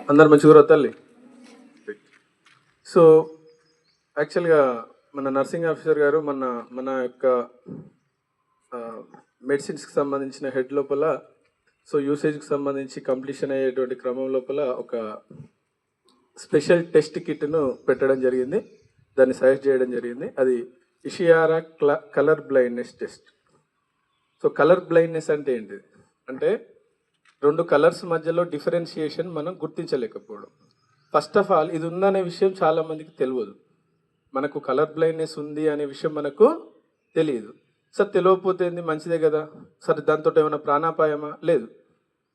అందరు మంచిగా తల్లి. సో యాక్చువల్గా మన నర్సింగ్ ఆఫీసర్ గారు మన యొక్క మెడిసిన్స్కి సంబంధించిన హెడ్ లోపల సో యూసేజ్కి సంబంధించి కంప్లీషన్ అయ్యేటువంటి క్రమం లోపల ఒక స్పెషల్ టెస్ట్ కిట్ను పెట్టడం జరిగింది, దాన్ని సజెస్ట్ చేయడం జరిగింది. అది Ishihara colour blindness test. So colour blindness అంటే ఏంటిది అంటే రెండు కలర్స్ మధ్యలో డిఫరెన్షియేషన్ మనం గుర్తించలేకపోవడం. ఫస్ట్ ఆఫ్ ఆల్ ఇది ఉందనే విషయం చాలామందికి తెలియదు. మనకు కలర్ బ్లైండ్నెస్ ఉంది అనే విషయం మనకు తెలియదు. సార్ తెలియకపోతే ఏంది, మంచిదే కదా. సరే దాంతో ఏమైనా ప్రాణాపాయమా? లేదు,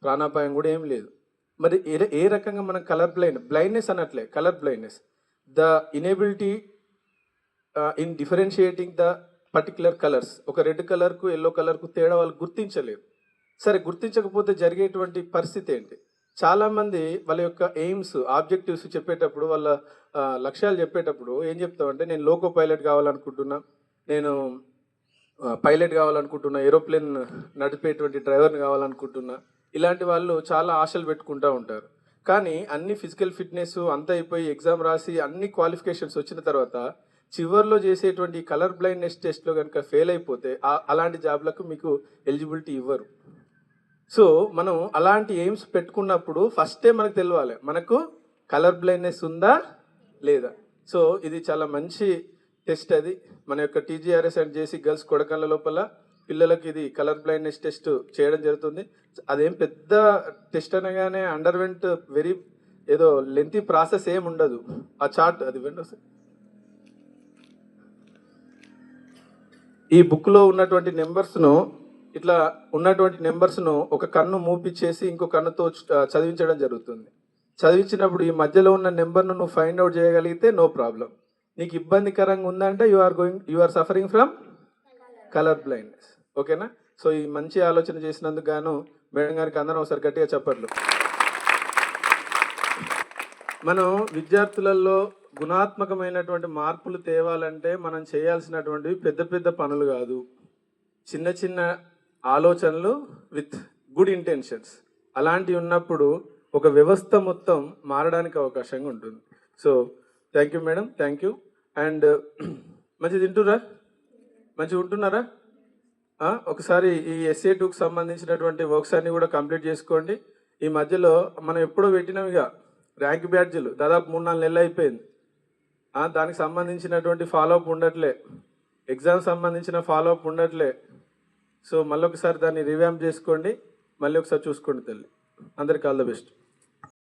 ప్రాణాపాయం కూడా ఏం లేదు. మరి ఏ రకంగా మనం బ్లైండ్నెస్ అనట్లే, colour blindness the inability in differentiating the particular colours. ఒక రెడ్ కలర్కు ఎల్లో కలర్కు తేడా వాళ్ళు గుర్తించలేరు. సరే గుర్తించకపోతే జరిగేటువంటి పరిస్థితి ఏంటి? చాలామంది వాళ్ళ యొక్క ఎయిమ్స్ ఆబ్జెక్టివ్స్ చెప్పేటప్పుడు, వాళ్ళ లక్ష్యాలు చెప్పేటప్పుడు ఏం చెప్తామంటే, నేను లోకో పైలట్ కావాలనుకుంటున్నా, నేను పైలట్ కావాలనుకుంటున్నా, ఏరోప్లేన్ నడిపేటువంటి డ్రైవర్ని కావాలనుకుంటున్నా, ఇలాంటి వాళ్ళు చాలా ఆశలు పెట్టుకుంటూ ఉంటారు. కానీ అన్ని ఫిజికల్ ఫిట్నెస్ అంతా అయిపోయి ఎగ్జామ్ రాసి అన్ని క్వాలిఫికేషన్స్ వచ్చిన తర్వాత చివరిలో చేసేటువంటి కలర్ బ్లైండ్నెస్ టెస్ట్లో కనుక ఫెయిల్ అయిపోతే అలాంటి జాబ్లకు మీకు ఎలిజిబిలిటీ ఇవ్వరు. సో మనం అలాంటి ఎయిమ్స్ పెట్టుకున్నప్పుడు ఫస్టే మనకు తెలియాలి మనకు కలర్ బ్లైండ్నెస్ ఉందా లేదా. సో ఇది చాలా మంచి టెస్ట్. అది మన యొక్క టీజీఆర్ఎస్ అండ్ జేసీ గర్ల్స్ కొడకళ్ళ లోపల పిల్లలకి ఇది కలర్ బ్లైండ్నెస్ టెస్ట్ చేయడం జరుగుతుంది. అదేం పెద్ద టెస్ట్ అనగానే అండర్వెంట్ వెరీ ఏదో లెంతీ ప్రాసెస్ ఏమి ఉండదు. ఆ చార్ట్ అది వెండి ఈ బుక్లో ఉన్నటువంటి నెంబర్స్ను ఇట్లా ఉన్నటువంటి నెంబర్స్ను ఒక కన్ను మూపిచ్చేసి ఇంకో కన్నుతో చదివించడం జరుగుతుంది. చదివించినప్పుడు ఈ మధ్యలో ఉన్న నెంబర్ను నువ్వు ఫైండ్ అవుట్ చేయగలిగితే నో ప్రాబ్లం. నీకు ఇబ్బందికరంగా ఉందంటే you are suffering from colour blindness. ఓకేనా? సో ఈ మంచి ఆలోచన చేసినందుకు గాను మేడం గారికి అందరం ఒకసారి గట్టిగా చెప్పట్లు. మనం విద్యార్థులలో గుణాత్మకమైనటువంటి మార్పులు తేవాలంటే మనం చేయాల్సినటువంటివి పెద్ద పెద్ద పనులు కాదు, చిన్న చిన్న ఆలోచనలు విత్ గుడ్ ఇంటెన్షన్స్. అలాంటివి ఉన్నప్పుడు ఒక వ్యవస్థ మొత్తం మారడానికి అవకాశంగా ఉంటుంది. So thank you madam, thank you. And మంచిగా తింటురా, మంచిగా ఉంటున్నారా? ఒకసారి ఈ SA2కి సంబంధించినటువంటి వర్క్స్ అన్ని కూడా కంప్లీట్ చేసుకోండి. ఈ మధ్యలో మనం ఎప్పుడో పెట్టినాం ఇక ర్యాంక్ బ్యాడ్జీలు, దాదాపు 3-4 నెలలు అయిపోయింది. దానికి సంబంధించినటువంటి ఫాలోఅప్ ఉండట్లే, ఎగ్జామ్ సంబంధించిన ఫాలోఅప్ ఉండట్లే. సో మళ్ళీ ఒకసారి దాన్ని రివ్యాంప్ చేసుకోండి, మళ్ళీ ఒకసారి చూసుకోండి తల్లి. అందరికీ ఆల్ ద బెస్ట్.